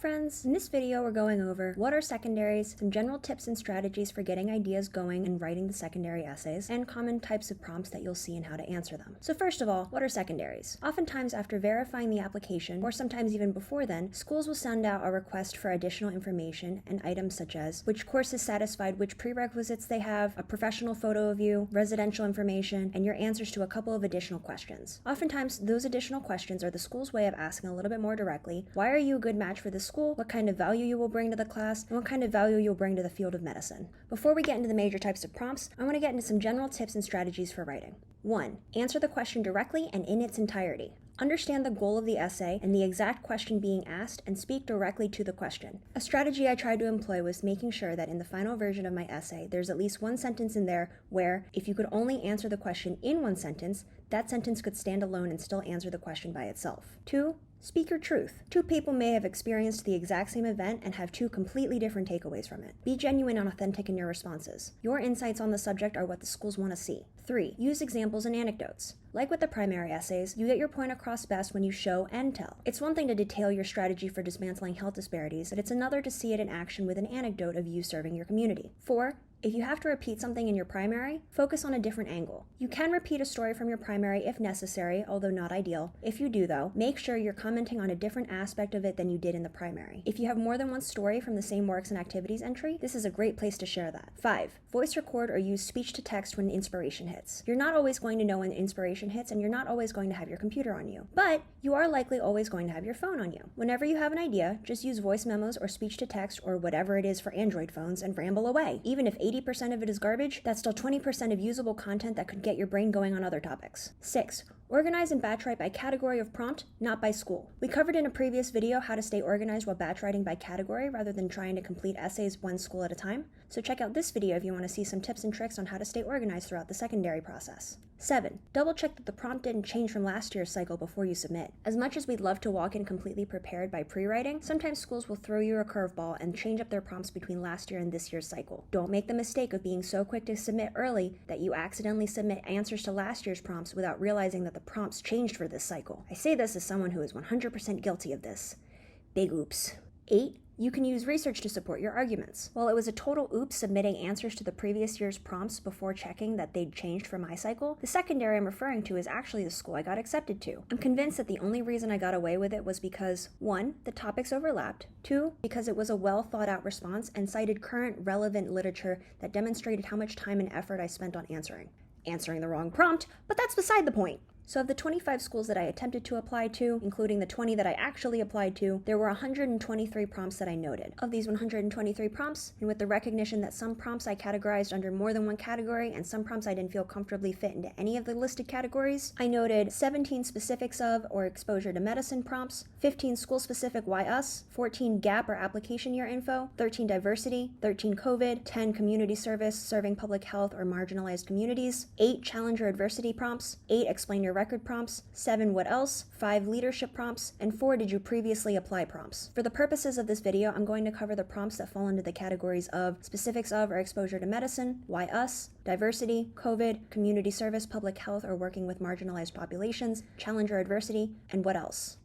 friends, in this video we're going over what are secondaries, some general tips and strategies for getting ideas going and writing the secondary essays, and common types of prompts that you'll see and how to answer them. So first of all, what are secondaries? Oftentimes after verifying the application, or sometimes even before then, schools will send out a request for additional information and items such as which course is satisfied, which prerequisites they have, a professional photo of you, residential information, and your answers to a couple of additional questions. Oftentimes those additional questions are the school's way of asking a little bit more directly, why are you a good match for this school, what kind of value you will bring to the class, and what kind of value you'll bring to the field of medicine. Before we get into the major types of prompts, I want to get into some general tips and strategies for writing. 1. Answer the question directly and in its entirety. Understand the goal of the essay and the exact question being asked and speak directly to the question. A strategy I tried to employ was making sure that in the final version of my essay, there's at least one sentence in there where, if you could only answer the question in one sentence, that sentence could stand alone and still answer the question by itself. 2. Speak your truth. Two people may have experienced the exact same event and have two completely different takeaways from it. Be genuine and authentic in your responses. Your insights on the subject are what the schools want to see. 3. Use examples and anecdotes. Like with the primary essays, you get your point across best when you show and tell. It's one thing to detail your strategy for dismantling health disparities, but it's another to see it in action with an anecdote of you serving your community. 4. If you have to repeat something in your primary, focus on a different angle. You can repeat a story from your primary if necessary, although not ideal. If you do though, make sure you're commenting on a different aspect of it than you did in the primary. If you have more than one story from the same works and activities entry, this is a great place to share that. 5. Voice record or use speech to text when inspiration hits. You're not always going to know when inspiration hits, and you're not always going to have your computer on you. But you are likely always going to have your phone on you. Whenever you have an idea, just use voice memos or speech to text or whatever it is for Android phones and ramble away. Even if 80% of it is garbage, that's still 20% of usable content that could get your brain going on other topics. 6. Organize and batch write by category of prompt, not by school. We covered in a previous video how to stay organized while batch writing by category rather than trying to complete essays one school at a time, so check out this video if you want to see some tips and tricks on how to stay organized throughout the secondary process. 7. Double check that the prompt didn't change from last year's cycle before you submit. As much as we'd love to walk in completely prepared by pre-writing, sometimes schools will throw you a curveball and change up their prompts between last year and this year's cycle. Don't make the mistake of being so quick to submit early that you accidentally submit answers to last year's prompts without realizing that the prompts changed for this cycle. I say this as someone who is 100% guilty of this. Big oops. 8. You can use research to support your arguments. While it was a total oops submitting answers to the previous year's prompts before checking that they'd changed for my cycle, the secondary I'm referring to is actually the school I got accepted to. I'm convinced that the only reason I got away with it was because 1. The topics overlapped, 2. Because it was a well thought out response and cited current relevant literature that demonstrated how much time and effort I spent on answering the wrong prompt, but that's beside the point. So of the 25 schools that I attempted to apply to, including the 20 that I actually applied to, there were 123 prompts that I noted. Of these 123 prompts, and with the recognition that some prompts I categorized under more than one category and some prompts I didn't feel comfortably fit into any of the listed categories, I noted 17 specifics of or exposure to medicine prompts, 15 school-specific why us, 14 gap or application year info, 13 diversity, 13 COVID, 10 community service serving public health or marginalized communities, 8 challenge or adversity prompts, 8 explain your record prompts, 7 what else, 5 leadership prompts, and 4 did you previously apply prompts. For the purposes of this video, I'm going to cover the prompts that fall into the categories of specifics of or exposure to medicine, why us, diversity, COVID, community service, public health, or working with marginalized populations, challenge or adversity, and what else.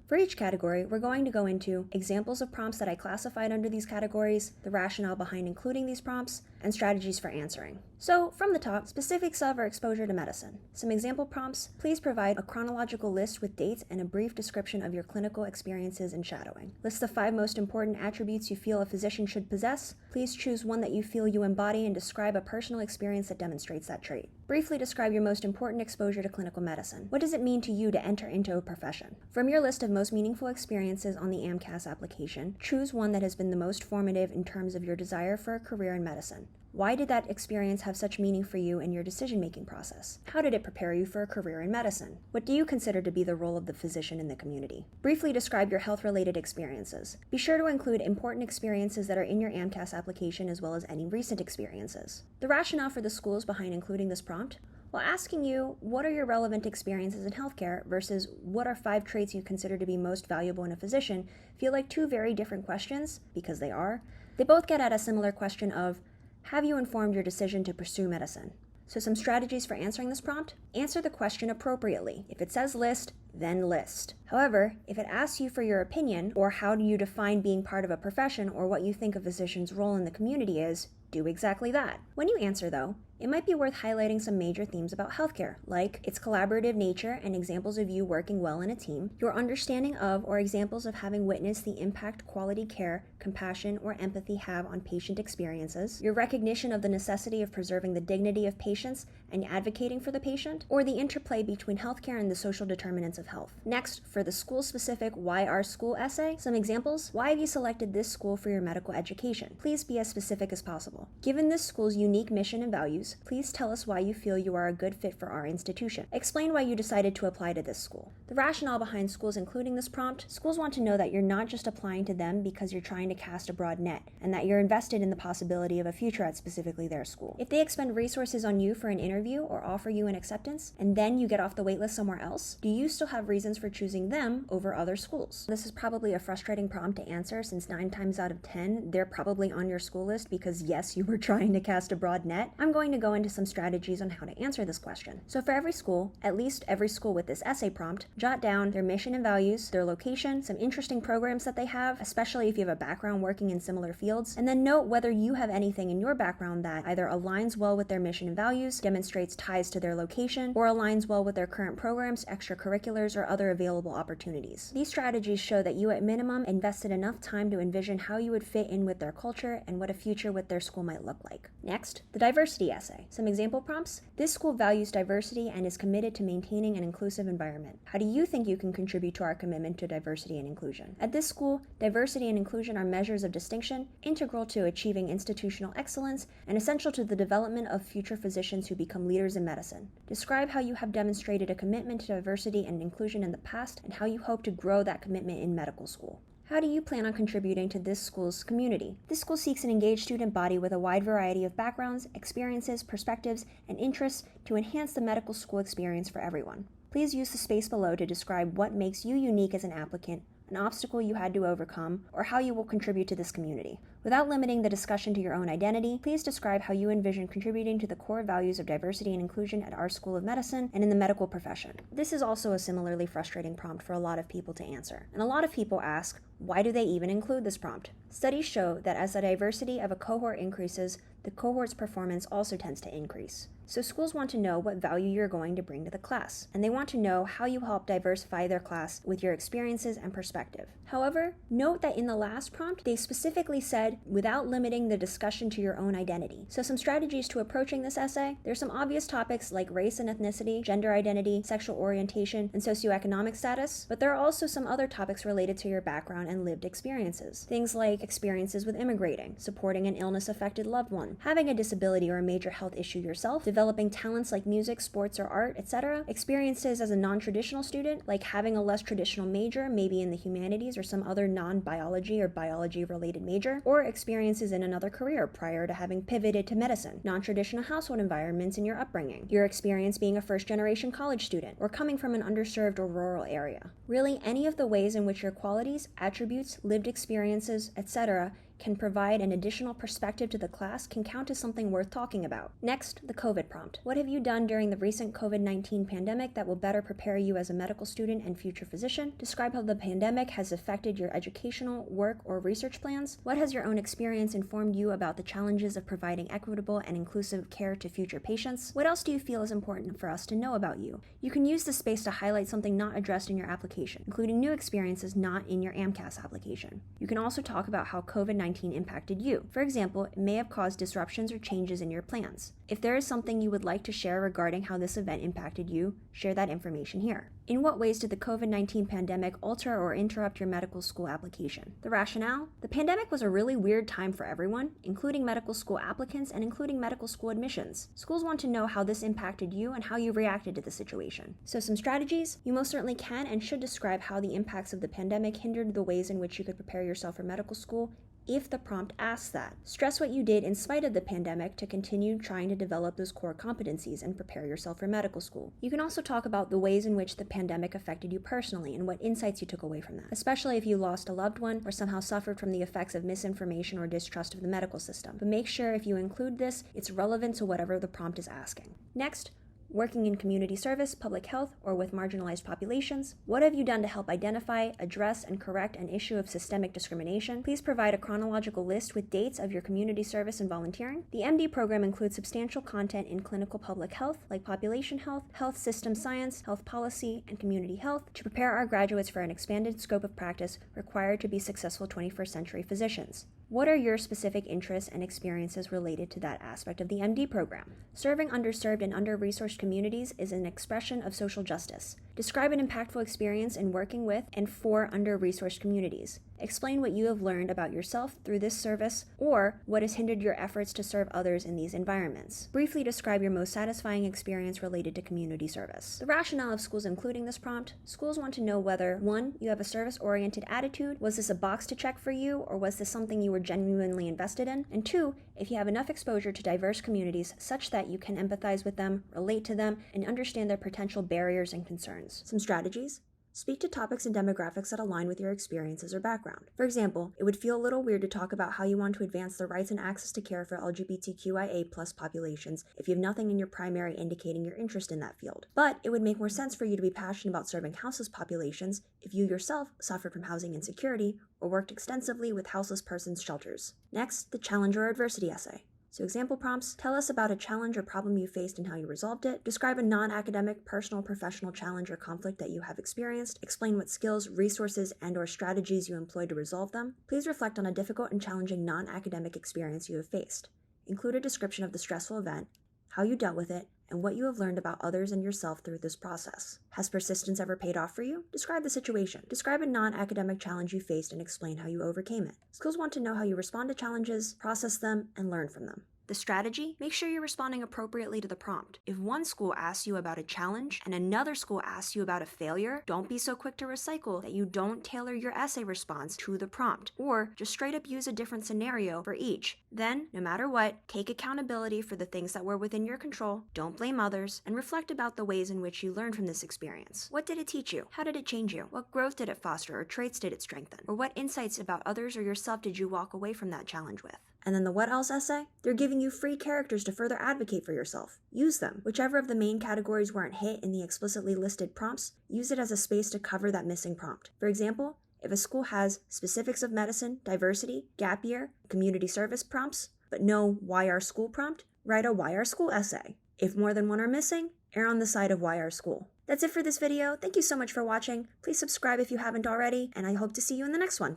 For each category, we're going to go into examples of prompts that I classified under these categories, the rationale behind including these prompts, and strategies for answering. So, from the top, specifics of or exposure to medicine. Some example prompts: please provide a chronological list with dates and a brief description of your clinical experiences and shadowing. List the 5 most important attributes you feel a physician should possess. Please choose one that you feel you embody and describe a personal experience that demonstrates that trait. Briefly describe your most important exposure to clinical medicine. What does it mean to you to enter into a profession? From your list of most meaningful experiences on the AMCAS application, choose one that has been the most formative in terms of your desire for a career in medicine. Why did that experience have such meaning for you in your decision-making process? How did it prepare you for a career in medicine? What do you consider to be the role of the physician in the community? Briefly describe your health-related experiences. Be sure to include important experiences that are in your AMCAS application as well as any recent experiences. The rationale for the schools behind including this prompt: while asking you what are your relevant experiences in healthcare versus what are 5 traits you consider to be most valuable in a physician feel like 2 very different questions, because they are. They both get at a similar question of, have you informed your decision to pursue medicine? So some strategies for answering this prompt: answer the question appropriately. If it says list, then list. However, if it asks you for your opinion, or how do you define being part of a profession, or what you think a physician's role in the community is, do exactly that. When you answer, though, it might be worth highlighting some major themes about healthcare, like its collaborative nature and examples of you working well in a team, your understanding of or examples of having witnessed the impact quality care, compassion, or empathy have on patient experiences, your recognition of the necessity of preserving the dignity of patients and advocating for the patient, or the interplay between healthcare and the social determinants of health. Next, for the school-specific Why Our School essay, some examples. Why have you selected this school for your medical education? Please be as specific as possible. Given this school's unique mission and values, please tell us why you feel you are a good fit for our institution. Explain why you decided to apply to this school. The rationale behind schools including this prompt: schools want to know that you're not just applying to them because you're trying to cast a broad net, and that you're invested in the possibility of a future at specifically their school. If they expend resources on you for an interview or offer you an acceptance, and then you get off the waitlist somewhere else, do you still have reasons for choosing them over other schools? This is probably a frustrating prompt to answer, since 9 times out of 10, they're probably on your school list because yes, you were trying to cast a broad net. I'm going to go into some strategies on how to answer this question. So for every school, at least every school with this essay prompt, jot down their mission and values, their location, some interesting programs that they have, especially if you have a background working in similar fields, and then note whether you have anything in your background that either aligns well with their mission and values, demonstrates ties to their location, or aligns well with their current programs, extracurriculars, or other available opportunities. These strategies show that you at minimum invested enough time to envision how you would fit in with their culture and what a future with their school might look like. Next, the diversity essay. Some example prompts. This school values diversity and is committed to maintaining an inclusive environment. How do you think you can contribute to our commitment to diversity and inclusion? At this school, diversity and inclusion are measures of distinction, integral to achieving institutional excellence, and essential to the development of future physicians who become leaders in medicine. Describe how you have demonstrated a commitment to diversity and inclusion in the past and how you hope to grow that commitment in medical school. How do you plan on contributing to this school's community? This school seeks an engaged student body with a wide variety of backgrounds, experiences, perspectives, and interests to enhance the medical school experience for everyone. Please use the space below to describe what makes you unique as an applicant, an obstacle you had to overcome, or how you will contribute to this community. Without limiting the discussion to your own identity, please describe how you envision contributing to the core values of diversity and inclusion at our School of Medicine and in the medical profession. This is also a similarly frustrating prompt for a lot of people to answer. And a lot of people ask, why do they even include this prompt? Studies show that as the diversity of a cohort increases, the cohort's performance also tends to increase. So schools want to know what value you're going to bring to the class, and they want to know how you help diversify their class with your experiences and perspective. However, note that in the last prompt, they specifically said, without limiting the discussion to your own identity. So some strategies to approaching this essay: there's some obvious topics like race and ethnicity, gender identity, sexual orientation, and socioeconomic status, but there are also some other topics related to your background and lived experiences. Things like experiences with immigrating, supporting an illness-affected loved one, having a disability or a major health issue yourself, developing talents like music, sports, or art, etc. Experiences as a non-traditional student, like having a less traditional major, maybe in the humanities or some other non-biology or biology-related major, or experiences in another career prior to having pivoted to medicine, non-traditional household environments in your upbringing, your experience being a first-generation college student, or coming from an underserved or rural area. Really, any of the ways in which your qualities, attributes, lived experiences, etc. can provide an additional perspective to the class can count as something worth talking about. Next, the COVID prompt. What have you done during the recent COVID-19 pandemic that will better prepare you as a medical student and future physician? Describe how the pandemic has affected your educational, work, or research plans. What has your own experience informed you about the challenges of providing equitable and inclusive care to future patients? What else do you feel is important for us to know about you? You can use this space to highlight something not addressed in your application, including new experiences not in your AMCAS application. You can also talk about how COVID-19 impacted you. For example, it may have caused disruptions or changes in your plans. If there is something you would like to share regarding how this event impacted you, share that information here. In what ways did the COVID-19 pandemic alter or interrupt your medical school application? The rationale? The pandemic was a really weird time for everyone, including medical school applicants and including medical school admissions. Schools want to know how this impacted you and how you reacted to the situation. So some strategies? You most certainly can and should describe how the impacts of the pandemic hindered the ways in which you could prepare yourself for medical school if the prompt asks that. Stress what you did in spite of the pandemic to continue trying to develop those core competencies and prepare yourself for medical school. You can also talk about the ways in which the pandemic affected you personally and what insights you took away from that, especially if you lost a loved one or somehow suffered from the effects of misinformation or distrust of the medical system. But make sure if you include this, it's relevant to whatever the prompt is asking. Next, working in community service, public health, or with marginalized populations? What have you done to help identify, address, and correct an issue of systemic discrimination? Please provide a chronological list with dates of your community service and volunteering. The MD program includes substantial content in clinical public health, like population health, health system science, health policy, and community health, to prepare our graduates for an expanded scope of practice required to be successful 21st century physicians. What are your specific interests and experiences related to that aspect of the MD program? Serving underserved and under-resourced communities is an expression of social justice. Describe an impactful experience in working with and for under-resourced communities. Explain what you have learned about yourself through this service or what has hindered your efforts to serve others in these environments. Briefly describe your most satisfying experience related to community service. The rationale of schools including this prompt: schools want to know whether 1. You have a service-oriented attitude, was this a box to check for you, or was this something you were genuinely invested in? And 2, if you have enough exposure to diverse communities such that you can empathize with them, relate to them, and understand their potential barriers and concerns. Some strategies: speak to topics and demographics that align with your experiences or background. For example, it would feel a little weird to talk about how you want to advance the rights and access to care for LGBTQIA+ populations if you have nothing in your primary indicating your interest in that field. But it would make more sense for you to be passionate about serving houseless populations if you yourself suffered from housing insecurity or worked extensively with houseless persons shelters. Next, the challenge or adversity essay. So example prompts: tell us about a challenge or problem you faced and how you resolved it. Describe a non-academic, personal, professional challenge or conflict that you have experienced. Explain what skills, resources, and/or strategies you employed to resolve them. Please reflect on a difficult and challenging non-academic experience you have faced. Include a description of the stressful event, how you dealt with it, and what you have learned about others and yourself through this process. Has persistence ever paid off for you? Describe the situation. Describe a non-academic challenge you faced and explain how you overcame it. Schools want to know how you respond to challenges, process them, and learn from them. The strategy: make sure you're responding appropriately to the prompt. If one school asks you about a challenge and another school asks you about a failure, don't be so quick to recycle that you don't tailor your essay response to the prompt, or just straight up use a different scenario for each. Then, no matter what, take accountability for the things that were within your control, don't blame others, and reflect about the ways in which you learned from this experience. What did it teach you? How did it change you? What growth did it foster or traits did it strengthen? Or what insights about others or yourself did you walk away from that challenge with? And then the what else essay? They're giving you free characters to further advocate for yourself. Use them. Whichever of the main categories weren't hit in the explicitly listed prompts, use it as a space to cover that missing prompt. For example, if a school has specifics of medicine, diversity, gap year, community service prompts, but no why our school prompt, write a why our school essay. If more than one are missing, err on the side of why our school. That's it for this video. Thank you so much for watching. Please subscribe if you haven't already, and I hope to see you in the next one.